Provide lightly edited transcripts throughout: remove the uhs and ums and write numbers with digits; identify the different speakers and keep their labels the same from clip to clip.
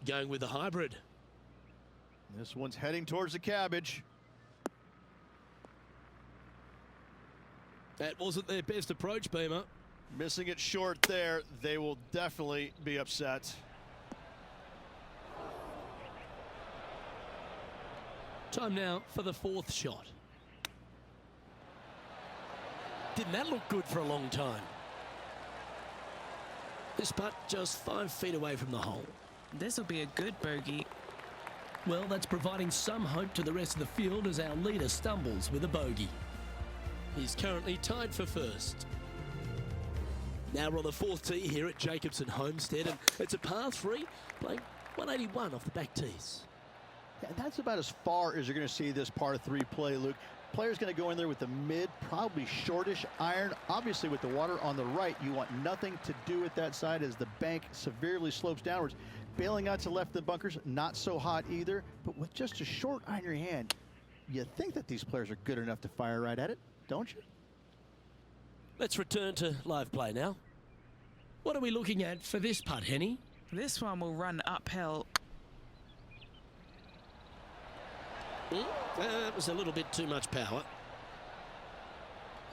Speaker 1: going with the hybrid.
Speaker 2: This one's heading towards the cabbage.
Speaker 1: That wasn't their best approach, Beamer.
Speaker 2: Missing it short there. They will definitely be upset.
Speaker 1: Time now for the fourth shot. Didn't that look good for a long time? This putt just 5 feet away from the hole.
Speaker 3: This will be a good bogey.
Speaker 1: Well, that's providing some hope to the rest of the field as our leader stumbles with a bogey. He's currently tied for first. Now we're on the fourth tee here at Jacobson Homestead, and it's a par 3, playing 181 off the back tees.
Speaker 2: Yeah, that's about as far as you're going to see this par 3 play, Luke. Player's going to go in there with the mid, probably shortish iron. Obviously, with the water on the right, you want nothing to do with that side as the bank severely slopes downwards. Bailing out to left of the bunkers, not so hot either. But with just a short iron in your hand, you think that these players are good enough to fire right at it, don't you?
Speaker 1: Let's return to live play now. What are we looking at for this putt, Henny?
Speaker 3: This one will run uphill.
Speaker 1: That was a little bit too much power.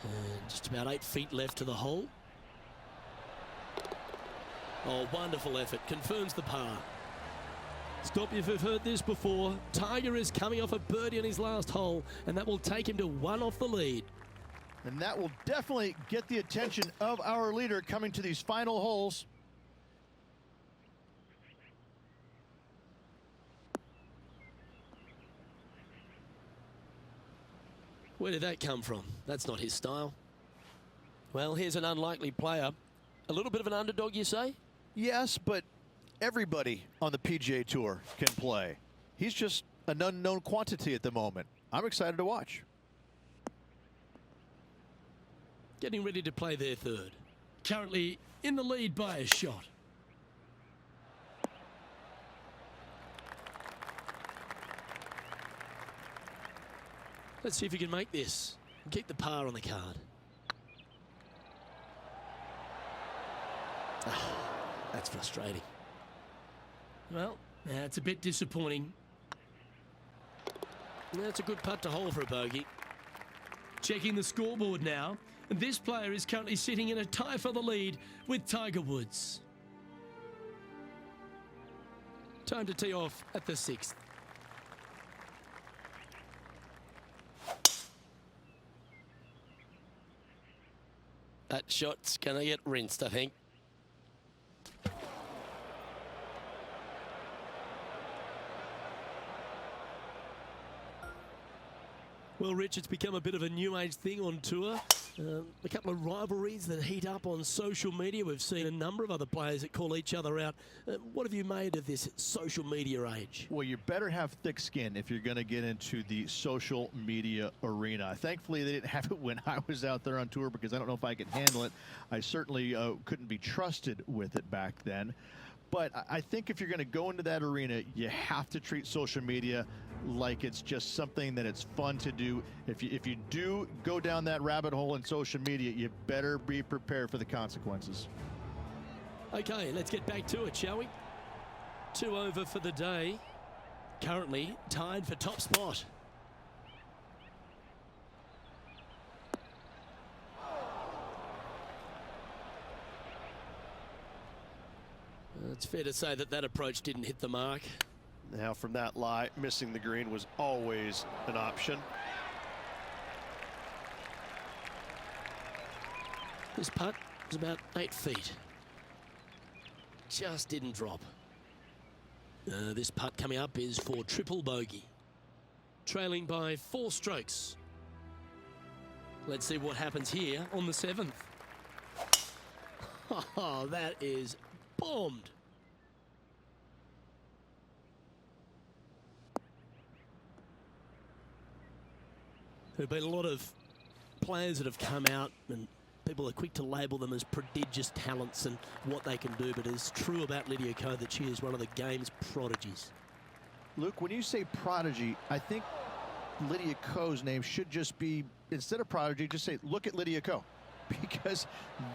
Speaker 1: And just about 8 feet left to the hole. Oh, wonderful effort. Confirms the par. Stop if you've heard this before. Tiger is coming off a birdie on his last hole, and that will take him to 1 off the lead.
Speaker 2: And that will definitely get the attention of our leader coming to these final holes.
Speaker 1: Where did that come from? That's not his style. Well, here's an unlikely player. A little bit of an underdog, you say?
Speaker 2: Yes, but everybody on the PGA Tour can play. He's just an unknown quantity at the moment. I'm excited to watch.
Speaker 1: Getting ready to play their third. Currently in the lead by a shot. Let's see if he can make this and keep the par on the card. That's frustrating. Well, that's a bit disappointing. That's a good putt to hole for a bogey. Checking the scoreboard now. And this player is currently sitting in a tie for the lead with Tiger Woods. Time to tee off at the 6th. That shot's gonna get rinsed, I think. Well, Rich, it's become a bit of a new age thing on tour. A couple of rivalries that heat up on social media. We've seen a number of other players that call each other out. What have you made of this social media age?
Speaker 2: Well, you better have thick skin if you're going to get into the social media arena. Thankfully, they didn't have it when I was out there on tour because I don't know if I could handle it. I certainly couldn't be trusted with it back then. But I think if you're going to go into that arena, you have to treat social media like it's just something that it's fun to do. If you do go down that rabbit hole in social media, you better be prepared for the consequences.
Speaker 1: Okay, let's get back to it, shall we? 2 over for the day. Currently tied for top spot. It's fair to say that that approach didn't hit the mark.
Speaker 2: Now from that lie, missing the green was always an option.
Speaker 1: This putt was about 8 feet. Just didn't drop. This putt coming up is for triple bogey. Trailing by 4 strokes. Let's see what happens here on the 7th. Oh, that is bombed. There have been a lot of players that have come out and people are quick to label them as prodigious talents and what they can do, but it's true about Lydia Ko that she is one of the game's prodigies.
Speaker 2: Luke, when you say prodigy, I think Lydia Ko's name should just be, instead of prodigy, just say, look at Lydia Ko. because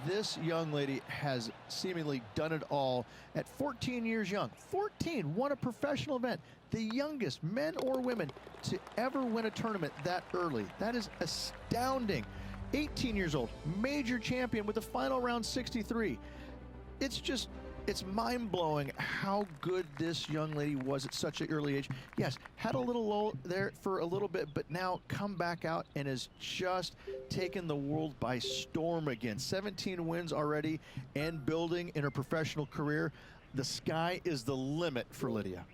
Speaker 2: this young lady has seemingly done it all at 14 years young. 14, won a professional event. The youngest men or women to ever win a tournament that early. That is astounding. 18 years old, major champion with the final round 63. It's mind-blowing how good this young lady was at such an early age. Yes, had a little lull there for a little bit, but now come back out and has just taken the world by storm again. 17 wins already and building in her professional career. The sky is the limit for Lydia.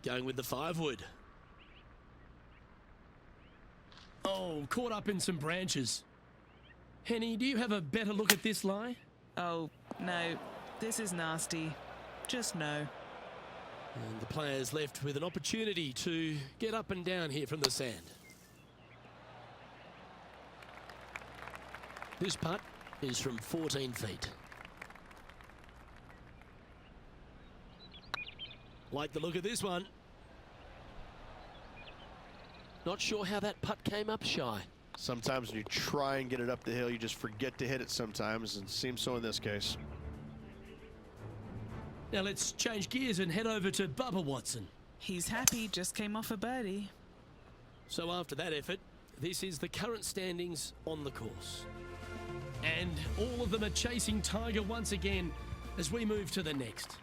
Speaker 1: Going with the 5-wood. Oh, caught up in some branches. Henny, do you have a better look at this lie?
Speaker 3: Oh, no. This is nasty. Just no.
Speaker 1: And the player's left with an opportunity to get up and down here from the sand. This putt is from 14 feet. Like the look of this one. Not sure how that putt came up shy.
Speaker 2: Sometimes when you try and get it up the hill, you just forget to hit it sometimes, and it seems so in this case.
Speaker 1: Now let's change gears and head over to Bubba Watson.
Speaker 3: He's happy, just came off a birdie.
Speaker 1: So after that effort, this is the current standings on the course. And all of them are chasing Tiger once again as we move to the next.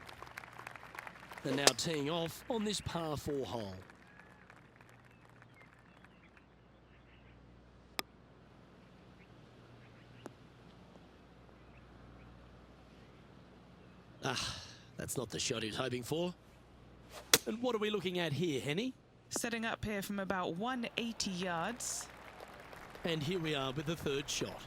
Speaker 1: They're now teeing off on this par 4 hole. That's not the shot he was hoping for. And what are we looking at here, Henny?
Speaker 3: Setting up here from about 180 yards.
Speaker 1: And here we are with the 3rd shot.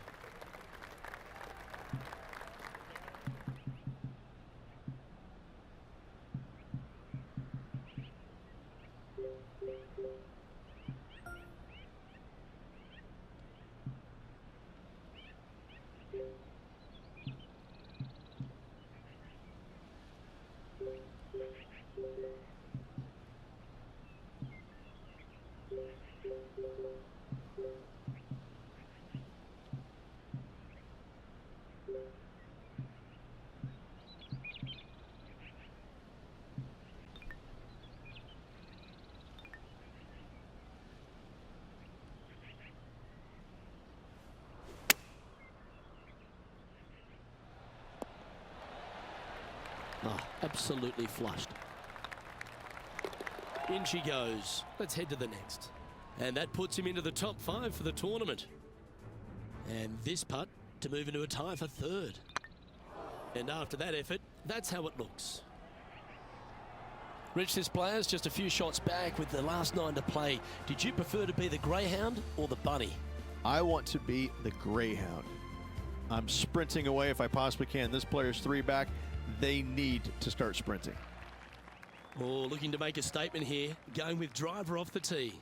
Speaker 1: Oh, absolutely flushed. In she goes. Let's head to the next. And that puts him into the top 5 for the tournament. And this putt to move into a tie for 3rd. And after that effort, that's how it looks. Rich, this player's just a few shots back with the last 9 to play. Did you prefer to be the greyhound or the bunny?
Speaker 2: I want to be the greyhound. I'm sprinting away if I possibly can. This player's 3 back. They need to start sprinting.
Speaker 1: Oh, looking to make a statement here, going with driver off the tee.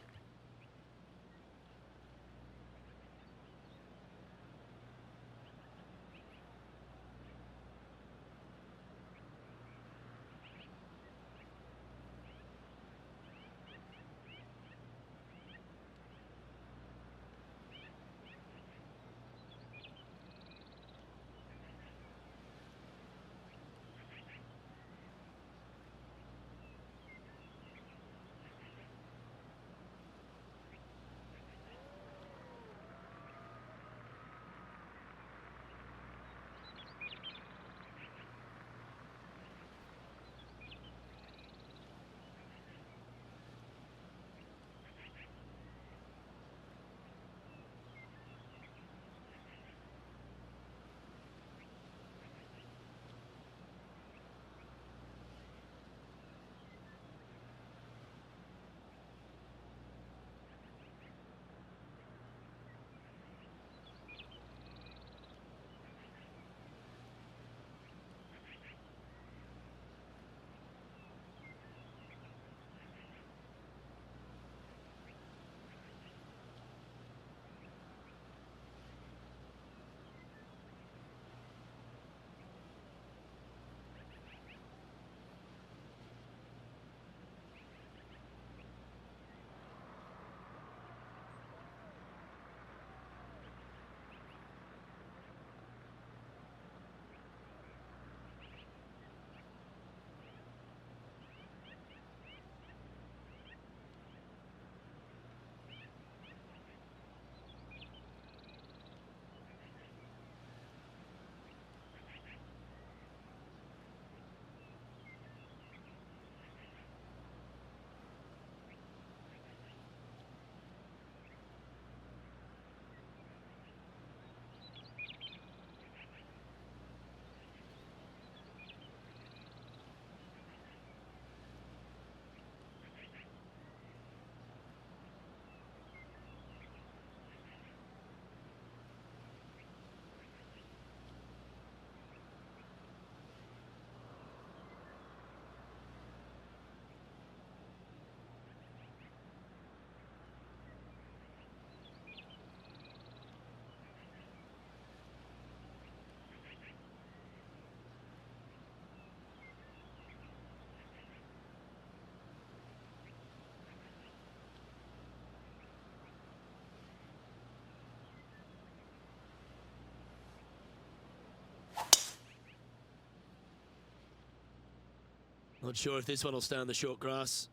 Speaker 1: Not sure if this one will stay on the short grass.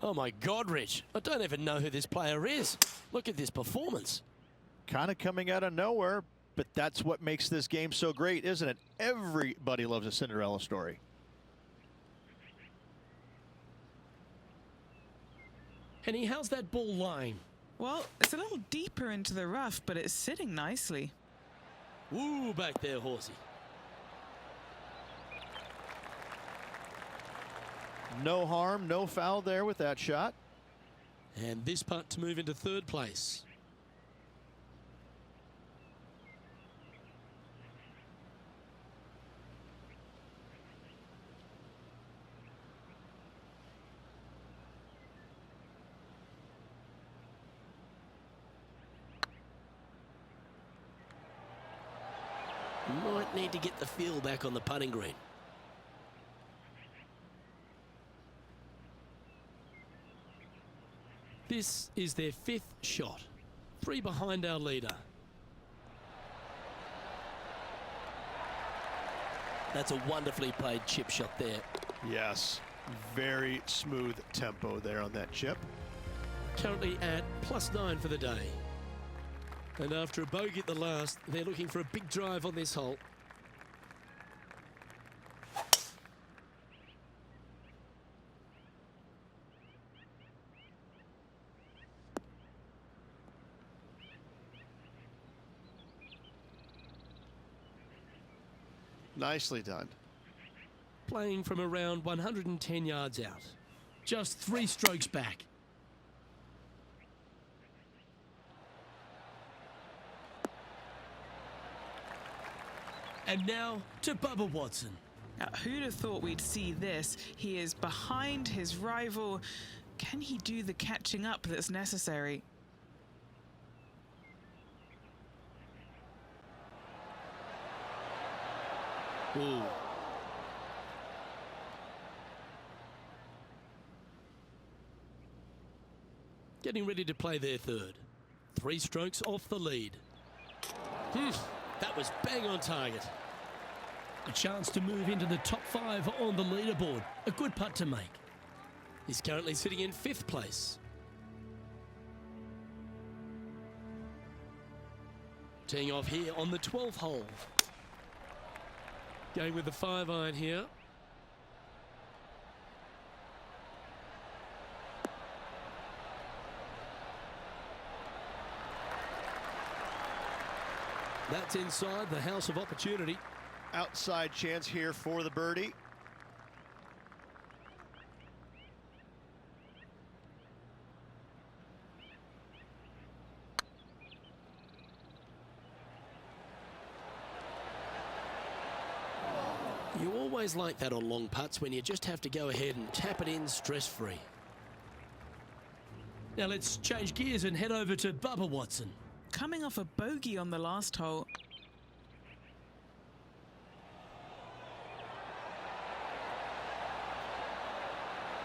Speaker 1: Oh my God, Rich. I don't even know who this player is. Look at this performance.
Speaker 2: Kind of coming out of nowhere, but that's what makes this game so great, isn't it? Everybody loves a Cinderella story.
Speaker 1: Henny, how's that ball lying?
Speaker 3: Well, it's a little deeper into the rough, but it's sitting nicely.
Speaker 1: Woo, back there, horsey.
Speaker 2: No harm, no foul there with that shot.
Speaker 1: And this putt to move into third place. Might need to get the feel back on the putting green. This is their 5th shot. 3 behind our leader. That's a wonderfully played chip shot there.
Speaker 2: Yes, very smooth tempo there on that chip.
Speaker 1: Currently at +9 for the day. And after a bogey at the last, they're looking for a big drive on this hole.
Speaker 2: Nicely done.
Speaker 1: Playing from around 110 yards out. Just 3 strokes back. And now to Bubba Watson.
Speaker 3: Now, who'd have thought we'd see this? He is behind his rival. Can he do the catching up that's necessary?
Speaker 1: Ooh. Getting ready to play their third. 3 strokes off the lead. That was bang on target. A chance to move into the top 5 on the leaderboard. A good putt to make. He's currently sitting in 5th place. Teeing off here on the 12th hole. Going with the 5-iron here. That's inside the house of opportunity.
Speaker 2: Outside chance here for the birdie.
Speaker 1: You always like that on long putts when you just have to go ahead and tap it in stress-free. Now let's change gears and head over to Bubba Watson.
Speaker 3: Coming off a bogey on the last hole.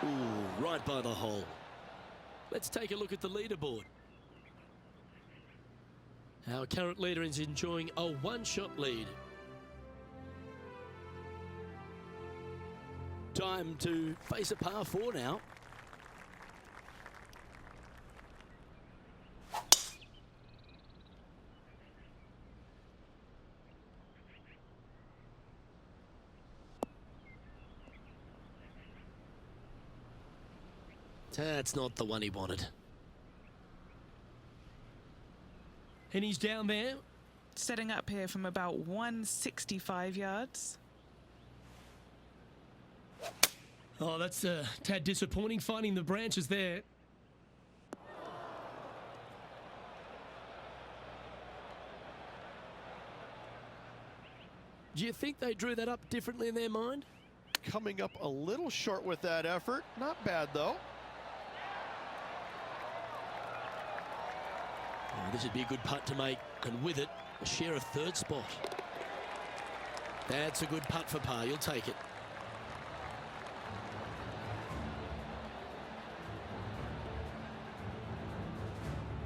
Speaker 1: Ooh, right by the hole. Let's take a look at the leaderboard. Our current leader is enjoying a 1-shot lead. Time to face a par 4 now. That's not the one he wanted. And he's down there.
Speaker 3: Setting up here from about 165 yards.
Speaker 1: Oh, that's a tad disappointing, finding the branches there. Do you think they drew that up differently in their mind?
Speaker 2: Coming up a little short with that effort. Not bad, though.
Speaker 1: Oh, this would be a good putt to make, and with it, a share of 3rd spot. That's a good putt for par. You'll take it.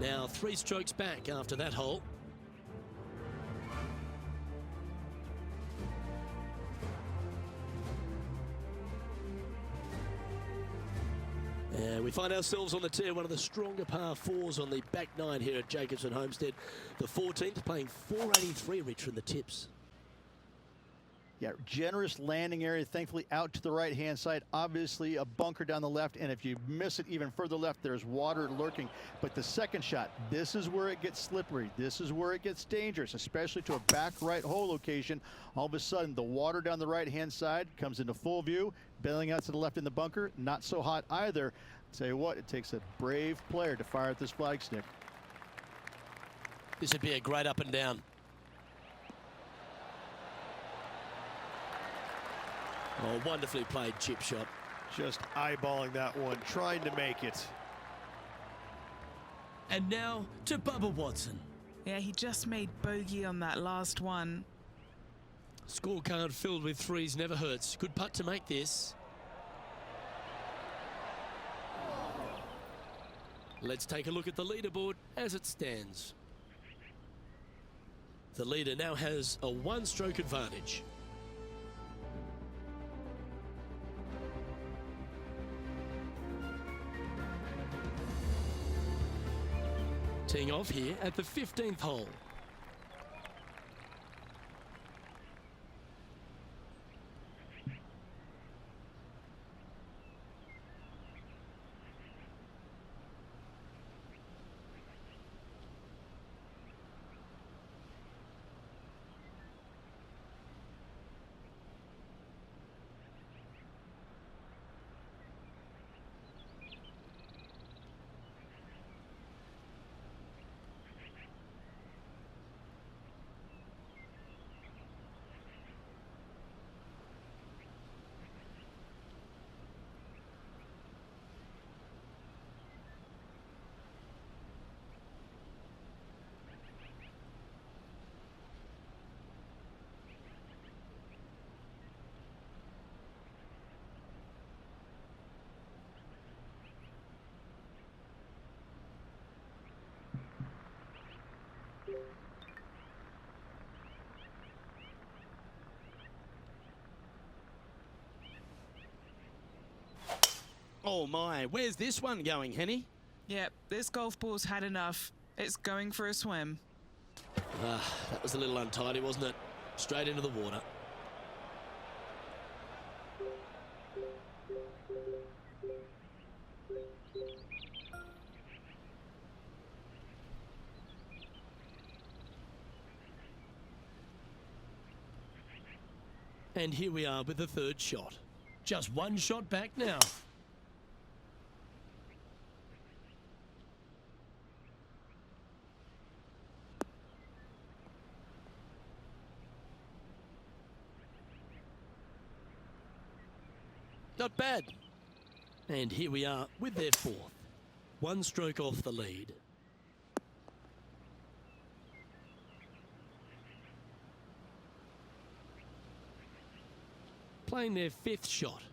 Speaker 1: Now 3 strokes back after that hole. And we find ourselves on the tee, one of the stronger par 4s on the back 9 here at Jacobson Homestead. The 14th playing 483, Rich, from the tips.
Speaker 2: Yeah, generous landing area, thankfully out to the right-hand side. Obviously a bunker down the left, and if you miss it even further left, there's water lurking. But the second shot, this is where it gets slippery. This is where it gets dangerous, especially to a back right hole location. All of a sudden, the water down the right-hand side comes into full view, bailing out to the left in the bunker. Not so hot either. Tell you what, it takes a brave player to fire at this flagstick.
Speaker 1: This would be a great up and down. Oh, wonderfully played chip shot.
Speaker 2: Just eyeballing that one, trying to make it.
Speaker 1: And now to Bubba Watson.
Speaker 3: Yeah, he just made bogey on that last one.
Speaker 1: Scorecard filled with 3s never hurts. Good putt to make this. Let's take a look at the leaderboard as it stands. The leader now has a 1-stroke advantage. Teeing off here at the 15th hole. Oh my, where's this one going, Henny?
Speaker 3: Yep, this golf ball's had enough. It's going for a swim.
Speaker 1: That was a little untidy, wasn't it? Straight into the water. And here we are with the 3rd shot. Just 1 shot back now. Not bad. And here we are with their 4th. 1 stroke off the lead. Playing their 5th shot.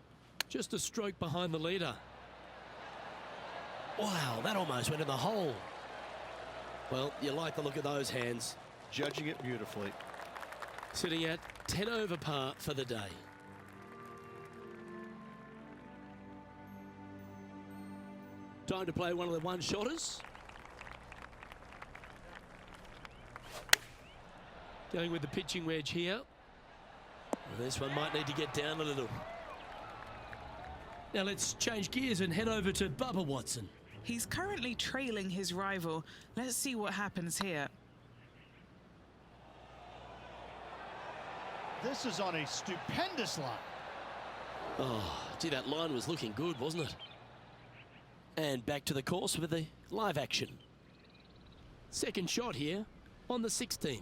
Speaker 1: Just a stroke behind the leader. Wow, that almost went in the hole. Well, you like the look of those hands.
Speaker 2: Judging it beautifully.
Speaker 1: Sitting at 10 over par for the day. Time to play one of the 1-shotters. Going with the pitching wedge here. Well, this one might need to get down a little. Now let's change gears and head over to Bubba Watson.
Speaker 3: He's currently trailing his rival. Let's see what happens here.
Speaker 2: This is on a stupendous line.
Speaker 1: Oh, gee, that line was looking good, wasn't it? And back to the course with the live action. 2nd shot here on the 16th.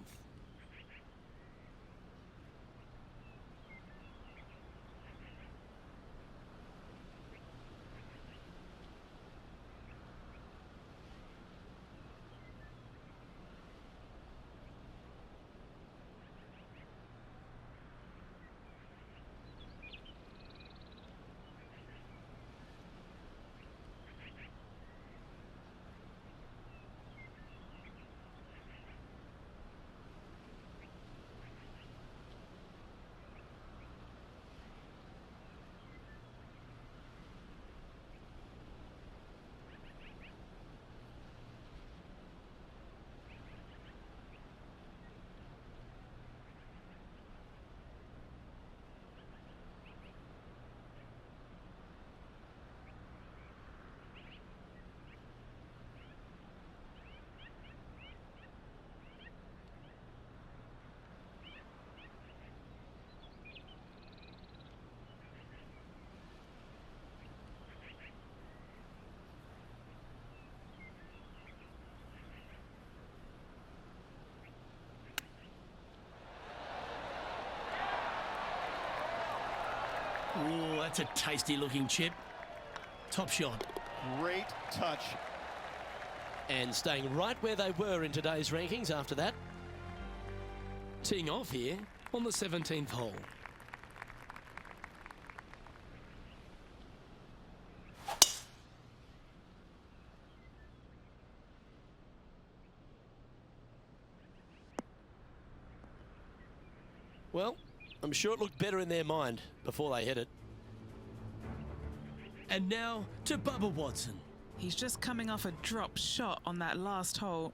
Speaker 1: Oh, that's a tasty looking chip. Top shot.
Speaker 2: Great touch.
Speaker 1: And staying right where they were in today's rankings after that. Teeing off here on the 17th hole. Well, I'm sure it looked better in their mind before they hit it. And now to Bubba Watson.
Speaker 3: He's just coming off a drop shot on that last hole.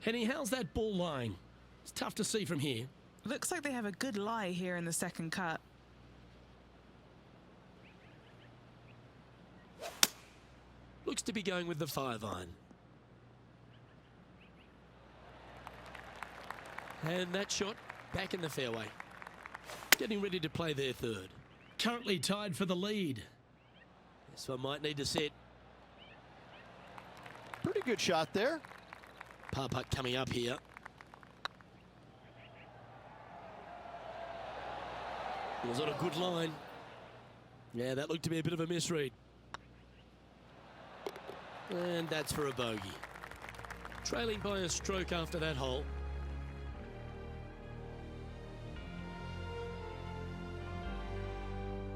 Speaker 1: Henny, how's that ball lying? It's tough to see from here.
Speaker 3: Looks like they have a good lie here in the second cut.
Speaker 1: Looks to be going with the 5-iron. And that shot back in the fairway. Getting ready to play their third. Currently tied for the lead. This one might need to set.
Speaker 2: Pretty good shot there.
Speaker 1: Par putt coming up here. It was on a good line. Yeah, that looked to be a bit of a misread. And that's for a bogey. Trailing by a stroke after that hole.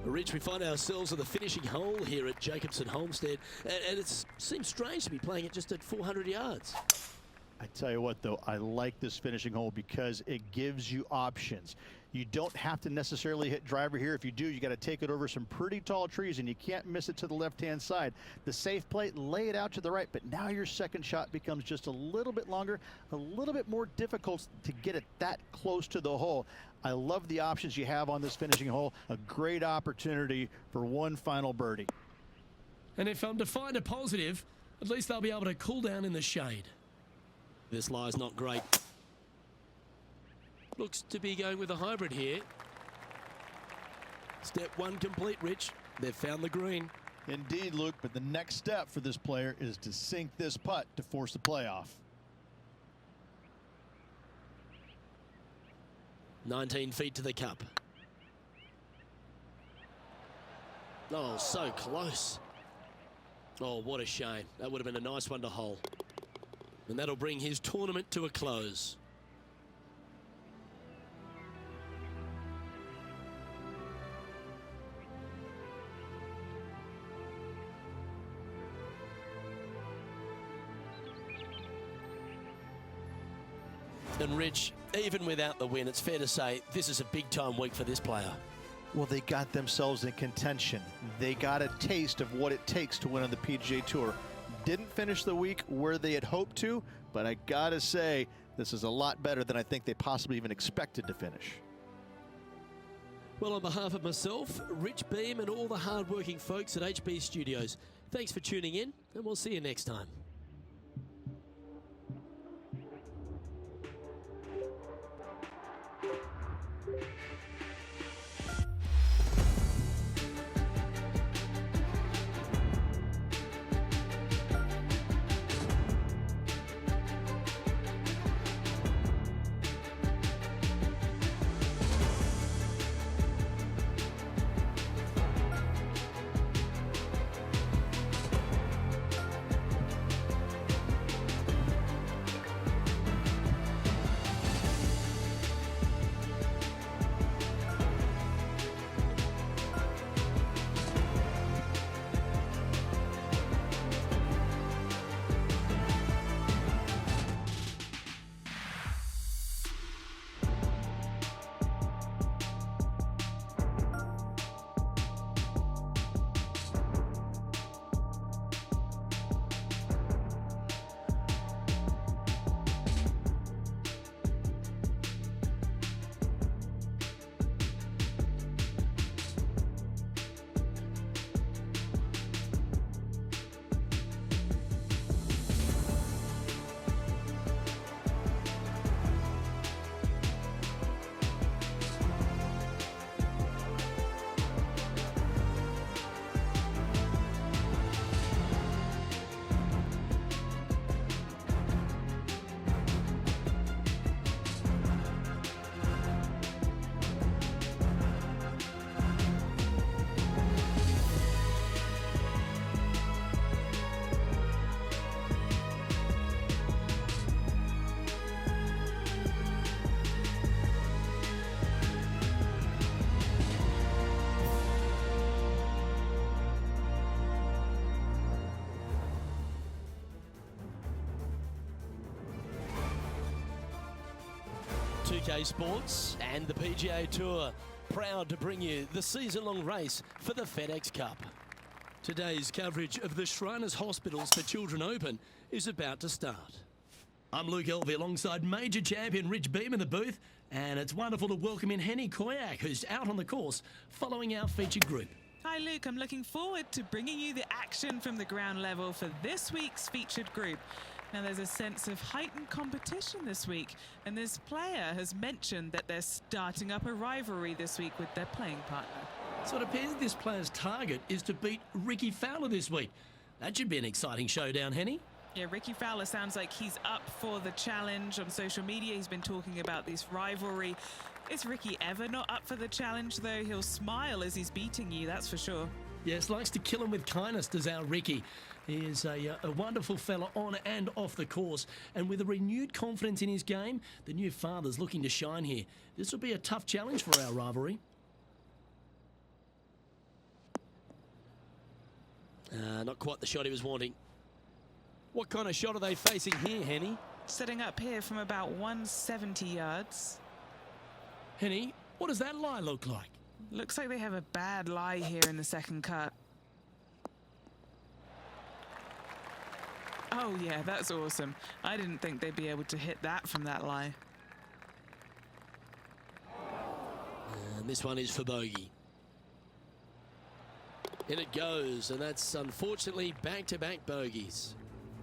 Speaker 1: Rich, we find ourselves at the finishing hole here at Jacobson Homestead, and it seems strange to be playing it just at 400 yards.
Speaker 2: I tell you what, though, I like this finishing hole because it gives you options. You don't have to necessarily hit driver here. If you do, you got to take it over some pretty tall trees, and you can't miss it to the left-hand side. The safe play, lay it out to the right, but now your second shot becomes just a little bit longer, a little bit more difficult to get it that close to the hole. I love the options you have on this finishing hole. A great opportunity for one final birdie.
Speaker 1: And if I'm to find a positive, at least they'll be able to cool down in the shade. This lie's not great. Looks to be going with a hybrid here. Step one complete, Rich. They've found the green.
Speaker 2: Indeed, Luke, but the next step for this player is to sink this putt to force the playoff.
Speaker 1: 19 feet to the cup. Oh, so close. Oh, what a shame. That would have been a nice one to hole. And that'll bring his tournament to a close. And Rich, even without the win, it's fair to say this is a big-time week for this player.
Speaker 2: Well, they got themselves in contention. They got a taste of what it takes to win on the PGA Tour. Didn't finish the week where they had hoped to, but I gotta say, this is a lot better than I think they possibly even expected to finish.
Speaker 1: Well, on behalf of myself, Rich Beam, and all the hard-working folks at HB Studios, thanks for tuning in, and we'll see you next time. Pga Sports and the PGA Tour, proud to bring you the season-long race for the FedEx Cup. Today's coverage of the Shriners Hospitals for Children Open is about to start. I'm Luke Elvey alongside major champion Rich Beam in the booth, and it's wonderful to welcome in Henny Koyak, who's out on the course following our featured group.
Speaker 3: Hi Luke, I'm looking forward to bringing you the action from the ground level for this week's featured group. Now there's a sense of heightened competition this week, and this player has mentioned that they're starting up a rivalry this week with their playing partner.
Speaker 1: So it appears this player's target is to beat Ricky Fowler this week. That should be an exciting showdown, Henny.
Speaker 3: Yeah, Ricky Fowler sounds like he's up for the challenge. On social media, he's been talking about this rivalry. Is Ricky ever not up for the challenge, though? He'll smile as he's beating you, that's for sure.
Speaker 1: Yes, likes to kill him with kindness, does our Ricky. He is a wonderful fella on and off the course. And with a renewed confidence in his game, the new father's looking to shine here. This will be a tough challenge for our rivalry. Not quite the shot he was wanting. What kind of shot are they facing here, Henny?
Speaker 3: Setting up here from about 170 yards.
Speaker 1: Henny, what does that lie look like?
Speaker 3: Looks like they have a bad lie here in the second cut. Oh yeah, that's awesome. I didn't think they'd be able to hit that from that lie.
Speaker 1: And this one is for bogey. In it goes, and that's unfortunately back-to-back bogeys.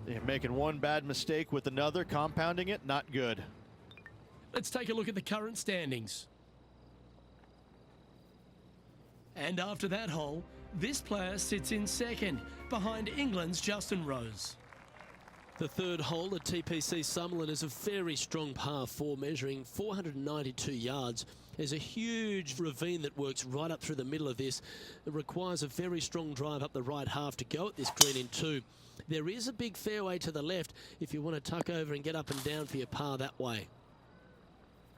Speaker 2: They're making one bad mistake with another, compounding it, not good.
Speaker 1: Let's take a look at the current standings. And after that hole, this player sits in second, behind England's Justin Rose. The third hole at TPC Summerlin is a very strong par 4, measuring 492 yards. There's a huge ravine that works right up through the middle of this. It requires a very strong drive up the right half to go at this green in 2. There is a big fairway to the left if you want to tuck over and get up and down for your par that way.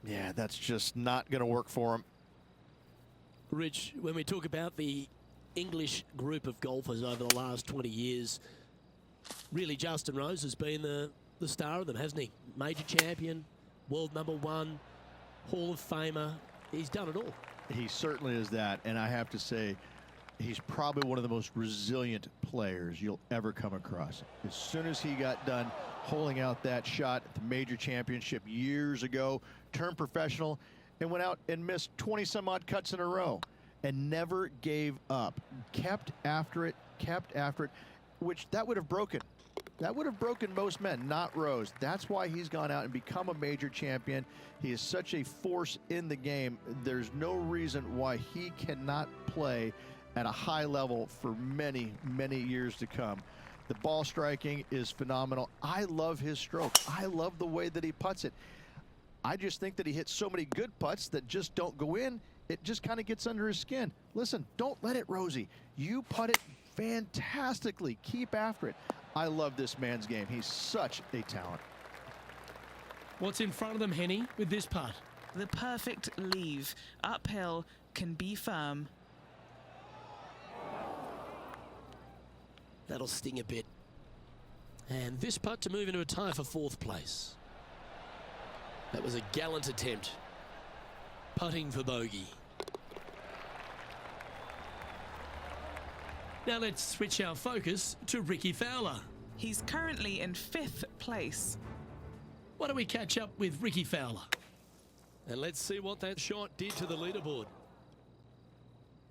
Speaker 2: Yeah, that's just not going to work for him.
Speaker 1: Rich, when we talk about the English group of golfers over the last 20 years, really Justin Rose has been the star of them, hasn't he? Major champion, world #1, Hall of Famer. He's done it all.
Speaker 2: He certainly is that, and I have to say, he's probably one of the most resilient players you'll ever come across. As soon as he got done holing out that shot at the major championship years ago, turned professional, and went out and missed 20 some odd cuts in a row and never gave up. Kept after it, which that would have broken. That would have broken most men, not Rose. That's why he's gone out and become a major champion. He is such a force in the game. There's no reason why he cannot play at a high level for many, many years to come. The ball striking is phenomenal. I love his stroke. I love the way that he putts it. I just think that he hits so many good putts that just don't go in. It just kind of gets under his skin. Listen, don't let it, Rosie. You putt it fantastically. Keep after it. I love this man's game. He's such a talent.
Speaker 1: What's in front of them, Henny, with this putt?
Speaker 3: The perfect leave. Uphill, can be firm.
Speaker 1: That'll sting a bit. And this putt to move into a tie for 4th place. That was a gallant attempt. Putting for bogey. Now let's switch our focus to Ricky Fowler.
Speaker 3: He's currently in 5th place.
Speaker 1: Why don't we catch up with Ricky Fowler? And let's see what that shot did to the leaderboard.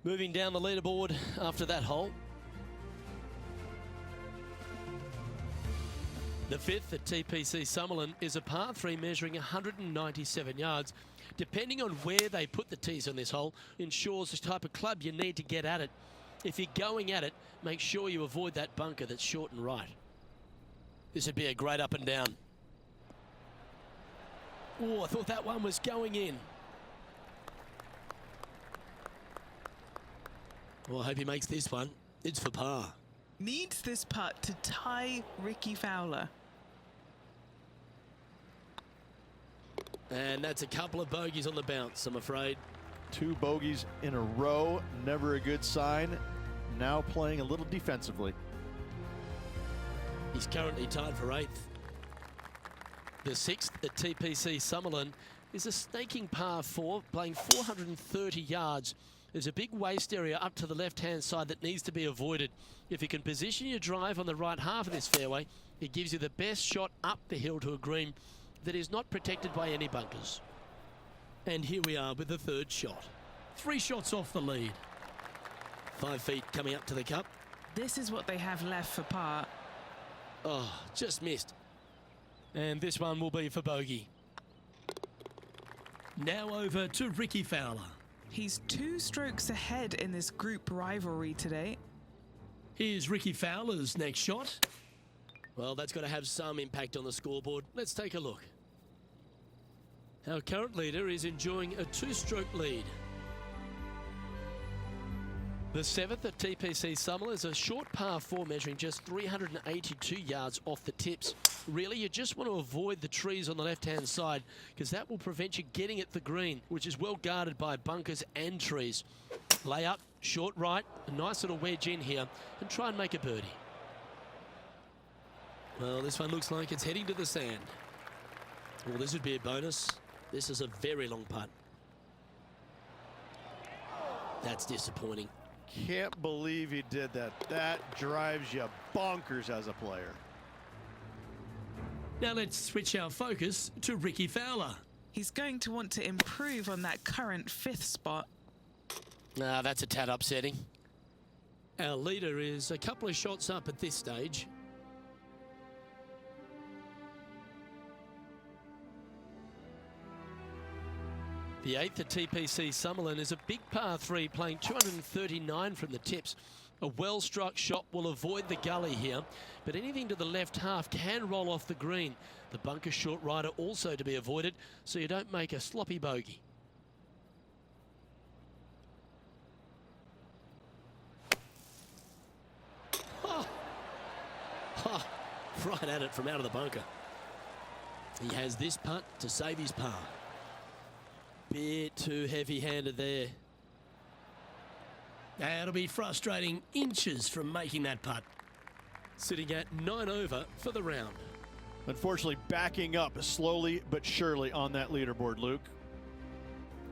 Speaker 1: Moving down the leaderboard after that hole. The 5th at TPC Summerlin is a par 3 measuring 197 yards. Depending on where they put the tees on this hole ensures the type of club you need to get at it. If you're going at it, make sure you avoid that bunker that's short and right. This would be a great up and down. Oh, I thought that one was going in. Well, I hope he makes this one. It's for par.
Speaker 3: Needs this putt to tie Ricky Fowler.
Speaker 1: And that's a couple of bogeys on the bounce, I'm afraid.
Speaker 2: 2 bogeys in a row, never a good sign. Now playing a little defensively.
Speaker 1: He's currently tied for 8th. The 6th at TPC Summerlin is a snaking par 4, playing 430 yards. There's a big waste area up to the left-hand side that needs to be avoided. If you can position your drive on the right half of this fairway, it gives you the best shot up the hill to a green that is not protected by any bunkers. And here we are with the third shot. 3 shots off the lead. 5 feet coming up to the cup.
Speaker 3: This is what they have left for par.
Speaker 1: Oh, just missed. And this one will be for bogey. Now over to Ricky Fowler.
Speaker 3: He's 2 strokes ahead in this group rivalry today.
Speaker 1: Here's Ricky Fowler's next shot. Well, that's got to have some impact on the scoreboard. Let's take a look. Our current leader is enjoying a 2-stroke lead. The 7th at TPC Summerlin is a short par 4 measuring just 382 yards off the tips. Really, you just want to avoid the trees on the left-hand side because that will prevent you getting at the green, which is well guarded by bunkers and trees. Lay up, short right, a nice little wedge in here and try and make a birdie. Well, this one looks like it's heading to the sand. Well, this would be a bonus. This is a very long putt. That's disappointing.
Speaker 2: Can't believe he did that. That drives you bonkers as a player.
Speaker 1: Now let's switch our focus to Ricky Fowler.
Speaker 3: He's going to want to improve on that current 5th spot.
Speaker 1: That's a tad upsetting. Our leader is a couple of shots up at this stage. The 8th at TPC Summerlin is a big par 3 playing 239 from the tips. A well-struck shot will avoid the gully here, but anything to the left half can roll off the green. The bunker short rider also to be avoided, so you don't make a sloppy bogey. Oh. Oh. Right at it from out of the bunker. He has this putt to save his par. Bit too heavy-handed there. That'll be frustrating, inches from making that putt. Sitting at 9 over for the round.
Speaker 2: Unfortunately, backing up slowly but surely on that leaderboard, Luke.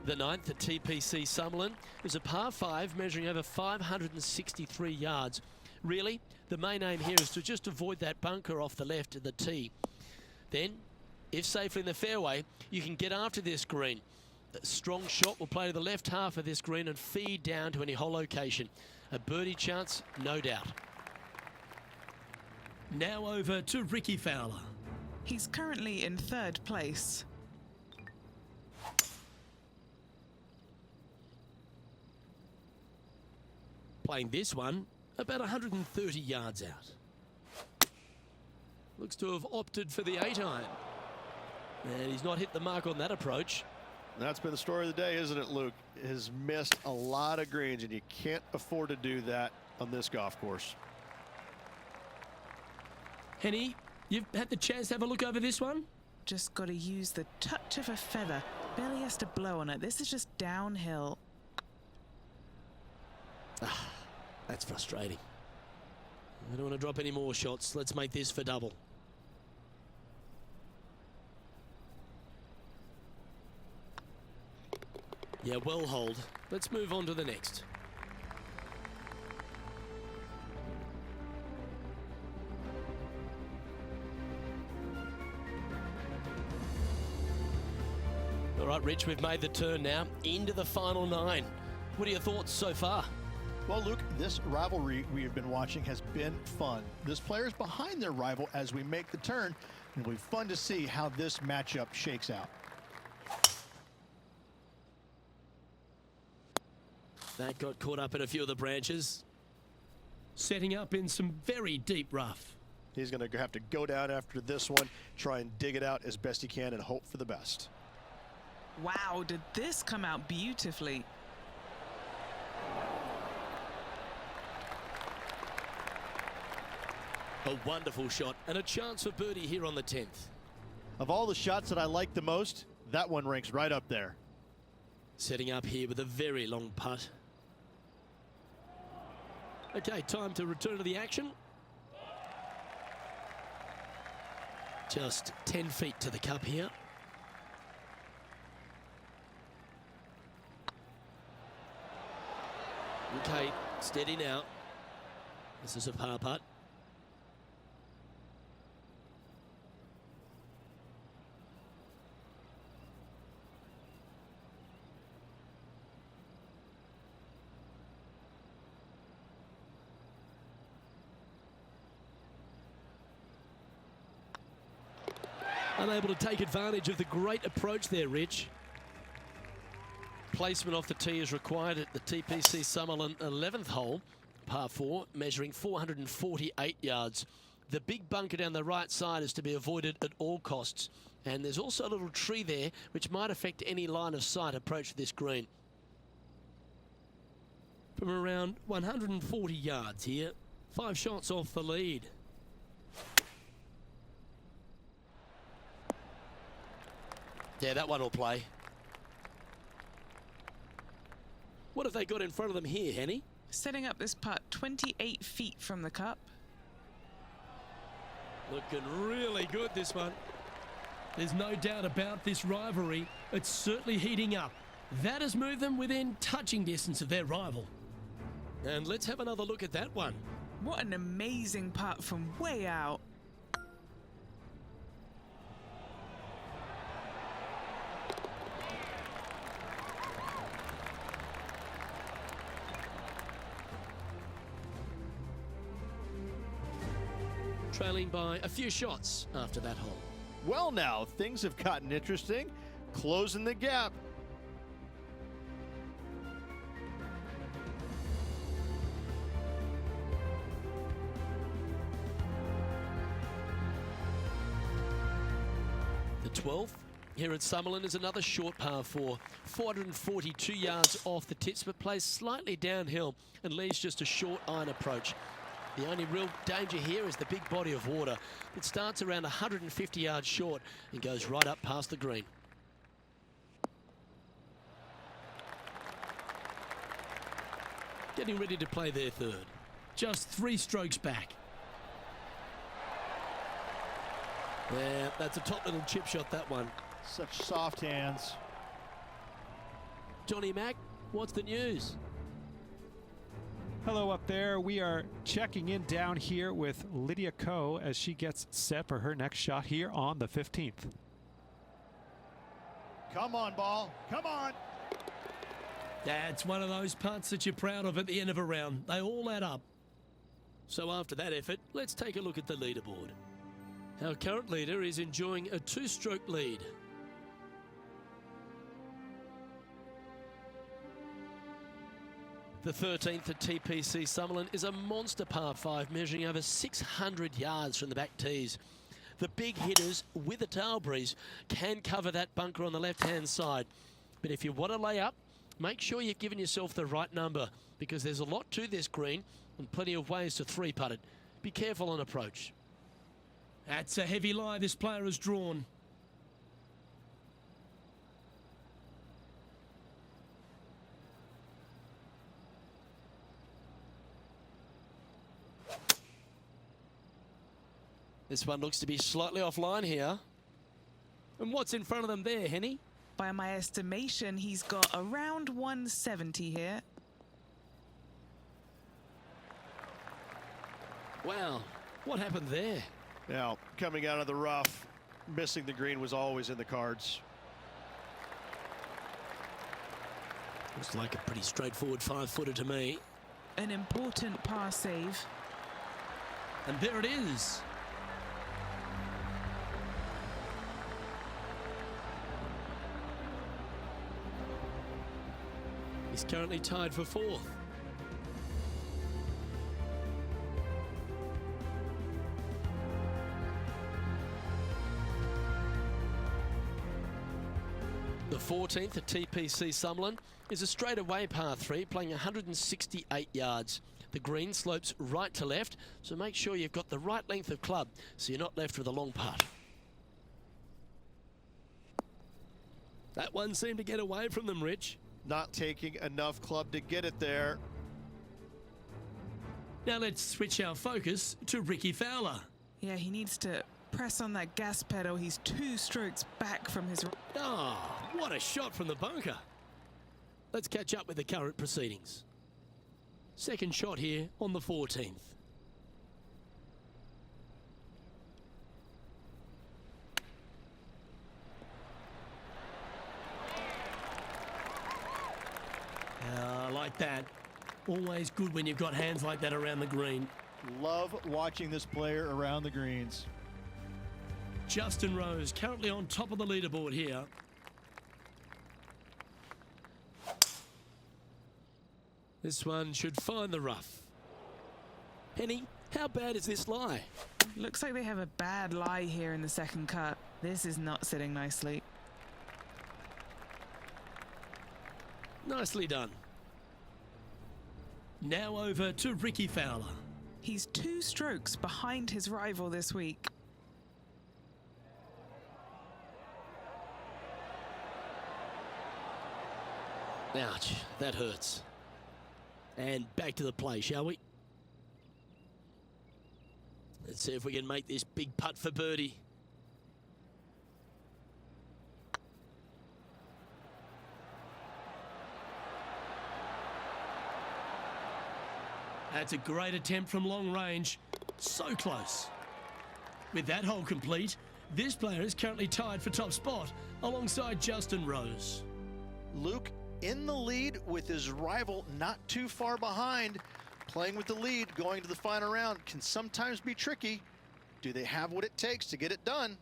Speaker 1: The 9th at TPC Summerlin is a par 5 measuring over 563 yards. Really, the main aim here is to just avoid that bunker off the left of the tee. Then, if safely in the fairway, you can get after this green. A strong shot will play to the left half of this green and feed down to any hole location. A birdie chance, no doubt. Now over to Ricky Fowler.
Speaker 3: He's currently in 3rd place.
Speaker 1: Playing this one about 130 yards out. Looks to have opted for the 8-iron. And he's not hit the mark on that approach.
Speaker 2: That's been the story of the day, isn't it, Luke? Has missed a lot of greens, and you can't afford to do that on this golf course.
Speaker 1: Henny, you've had the chance to have a look over this one?
Speaker 3: Just got to use the touch of a feather. Barely has to blow on it. This is just downhill.
Speaker 1: That's frustrating. I don't want to drop any more shots. Let's make this for double. Yeah, well hold. Let's move on to the next. All right, Rich, we've made the turn now into the final 9. What are your thoughts so far?
Speaker 2: Well, Luke, this rivalry we have been watching has been fun. This player is behind their rival as we make the turn, and it'll be fun to see how this matchup shakes out.
Speaker 1: That got caught up in a few of the branches. Setting up in some very deep rough.
Speaker 2: He's going to have to go down after this one, try and dig it out as best he can and hope for the best.
Speaker 3: Wow, did this come out beautifully.
Speaker 1: A wonderful shot and a chance for birdie here on the 10th.
Speaker 2: Of all the shots that I like the most, that one ranks right up there.
Speaker 1: Setting up here with a very long putt. Okay, time to return to the action. Just 10 feet to the cup here. Kate, steady now. This is a par putt. Unable to take advantage of the great approach there, Rich. Placement off the tee is required at the TPC Summerlin 11th hole, par 4, measuring 448 yards. The big bunker down the right side is to be avoided at all costs. And there's also a little tree there which might affect any line of sight approach to this green. From around 140 yards here, 5 shots off the lead. Yeah, that one will play. What have they got in front of them here, Henny?
Speaker 3: Setting up this putt 28 feet from the cup.
Speaker 1: Looking really good, this one. There's no doubt about this rivalry. It's certainly heating up. That has moved them within touching distance of their rival. And let's have another look at that one.
Speaker 3: What an amazing putt from way out.
Speaker 1: Trailing by a few shots after that hole.
Speaker 2: Well, now things have gotten interesting. Closing the gap.
Speaker 1: The 12th here at Summerlin is another short par 4. 442 yards off the tips, but plays slightly downhill and leaves just a short iron approach. The only real danger here is the big body of water. It starts around 150 yards short and goes right up past the green. Getting ready to play their third. Just 3 strokes back. Yeah, that's a top little chip shot, that one.
Speaker 2: Such soft hands.
Speaker 1: Johnny Mack, what's the news?
Speaker 4: Hello up there. We are checking in down here with Lydia Ko as she gets set for her next shot here on the 15th.
Speaker 2: Come on, ball. Come on.
Speaker 1: That's one of those putts that you're proud of at the end of a round. They all add up. So after that effort, let's take a look at the leaderboard. Our current leader is enjoying a 2-stroke lead. The 13th at TPC Summerlin is a monster par 5 measuring over 600 yards from the back tees. The big hitters with a tail breeze can cover that bunker on the left-hand side. But if you want to lay up, make sure you've given yourself the right number because there's a lot to this green and plenty of ways to 3-putt it. Be careful on approach. That's a heavy lie this player has drawn. This one looks to be slightly offline here. And what's in front of them there, Henny?
Speaker 3: By my estimation, he's got around 170 here.
Speaker 1: Wow, what happened there?
Speaker 2: Now, coming out of the rough, missing the green was always in the cards.
Speaker 1: Looks like a pretty straightforward 5-footer to me.
Speaker 3: An important par save.
Speaker 1: And there it is. He's currently tied for 4th. The 14th at TPC Summerlin is a straightaway par 3 playing 168 yards. The green slopes right to left, so make sure you've got the right length of club so you're not left with a long putt. That one seemed to get away from them, Rich.
Speaker 2: Not taking enough club to get it there.
Speaker 1: Now let's switch our focus to Ricky Fowler.
Speaker 3: Yeah, he needs to press on that gas pedal. He's 2 strokes back from his...
Speaker 1: Oh, what a shot from the bunker. Let's catch up with the current proceedings. Second shot here on the 14th. Like that. Always good when you've got hands like that around the green.
Speaker 2: Love watching this player around the greens.
Speaker 1: Justin Rose currently on top of the leaderboard here. This one should find the rough. Henny, how bad is this lie?
Speaker 3: Looks like they have a bad lie here in the second cut. This is not sitting nicely.
Speaker 1: Nicely done. Now over to Ricky Fowler.
Speaker 3: He's 2 strokes behind his rival this week.
Speaker 1: Ouch, that hurts. And back to the play, shall we? Let's see if we can make this big putt for birdie. That's a great attempt from long range. So close. With that hole complete, this player is currently tied for top spot alongside Justin Rose.
Speaker 2: Luke in the lead with his rival not too far behind. Playing with the lead, going to the final round can sometimes be tricky. Do they have what it takes to get it done?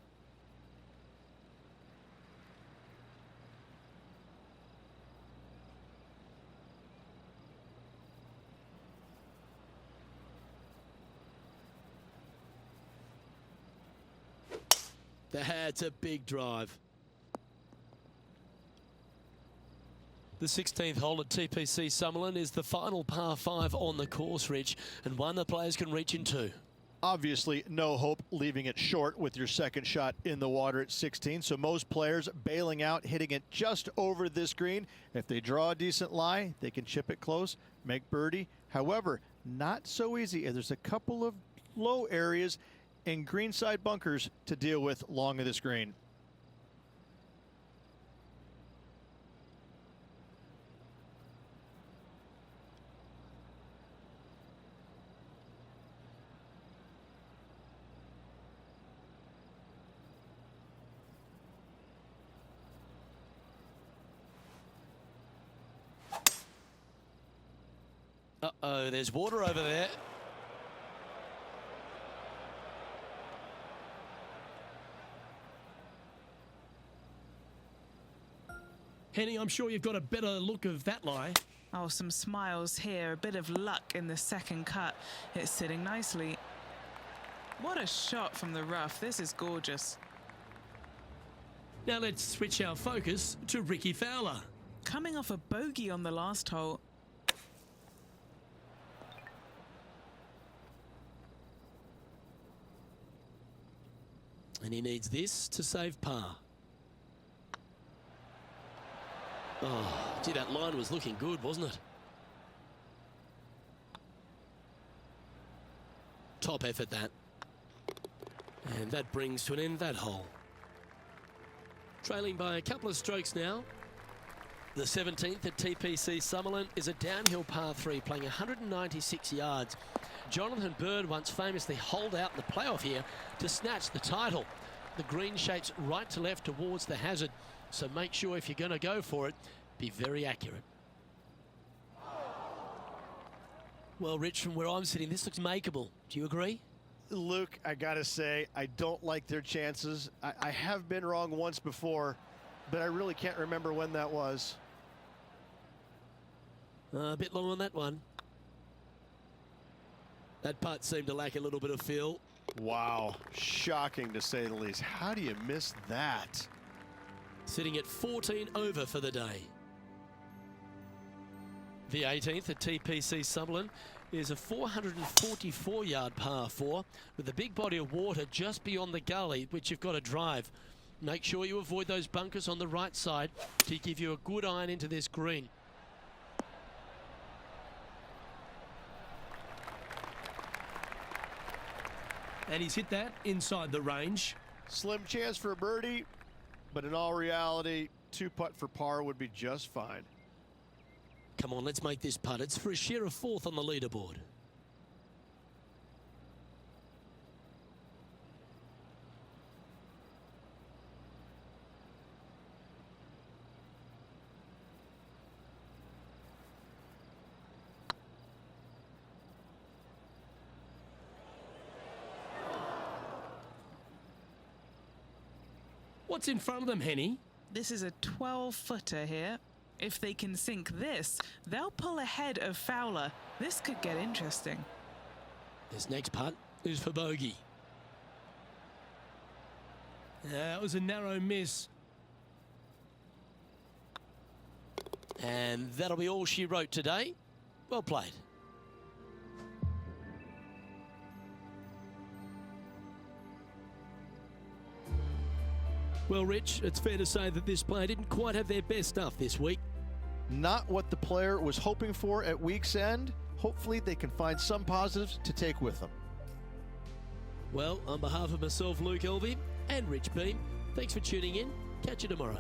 Speaker 1: That's a big drive. The 16th hole at TPC Summerlin is the final par 5 on the course, Rich, and one the players can reach into.
Speaker 2: Obviously, no hope leaving it short with your second shot in the water at 16. So most players bailing out, hitting it just over this green. If they draw a decent lie, they can chip it close, make birdie. However, not so easy. There's a couple of low areas and greenside bunkers to deal with along of this green.
Speaker 1: Uh-oh, there's water over there. Henny, I'm sure you've got a better look of that lie.
Speaker 3: Oh, some smiles here, a bit of luck in the second cut. It's sitting nicely. What a shot from the rough. This is gorgeous.
Speaker 1: Now let's switch our focus to Ricky Fowler.
Speaker 3: Coming off a bogey on the last hole.
Speaker 1: And he needs this to save par. Oh, gee, that line was looking good, wasn't it? Top effort, that. And that brings to an end that hole. Trailing by a couple of strokes now. The 17th at TPC Summerlin is a downhill par 3 playing 196 yards. Jonathan Bird once famously holed out in the playoff here to snatch the title. The green shapes right to left towards the hazard, so make sure if you're going to go for it, be very accurate. Well, Rich, from where I'm sitting, this looks makeable. Do you agree?
Speaker 2: Luke, I gotta say, I don't like their chances. I have been wrong once before, but I really can't remember when that was.
Speaker 1: A bit long on that one. That putt seemed to lack a little bit of feel.
Speaker 2: Wow, shocking to say the least. How do you miss that?
Speaker 1: Sitting at 14 over for the day. The 18th at TPC Summerlin is a 444-yard par 4 with a big body of water just beyond the gully, which you've got to drive. Make sure you avoid those bunkers on the right side to give you a good iron into this green. And he's hit that inside the range.
Speaker 2: Slim chance for a birdie, but in all reality, 2 putt for par would be just fine.
Speaker 1: Come on, let's make this putt. It's for a share of 4th on the leaderboard. What's in front of them, Henny?
Speaker 3: This is a 12-footer here. If they can sink this, they'll pull ahead of Fowler. This could get interesting.
Speaker 1: This next putt is for bogey. That was a narrow miss. And that'll be all she wrote today. Well played. Well, Rich, it's fair to say that this player didn't quite have their best stuff this week.
Speaker 2: Not what the player was hoping for at week's end. Hopefully they can find some positives to take with them.
Speaker 1: Well, on behalf of myself, Luke Elvey, and Rich Beam, thanks for tuning in. Catch you tomorrow.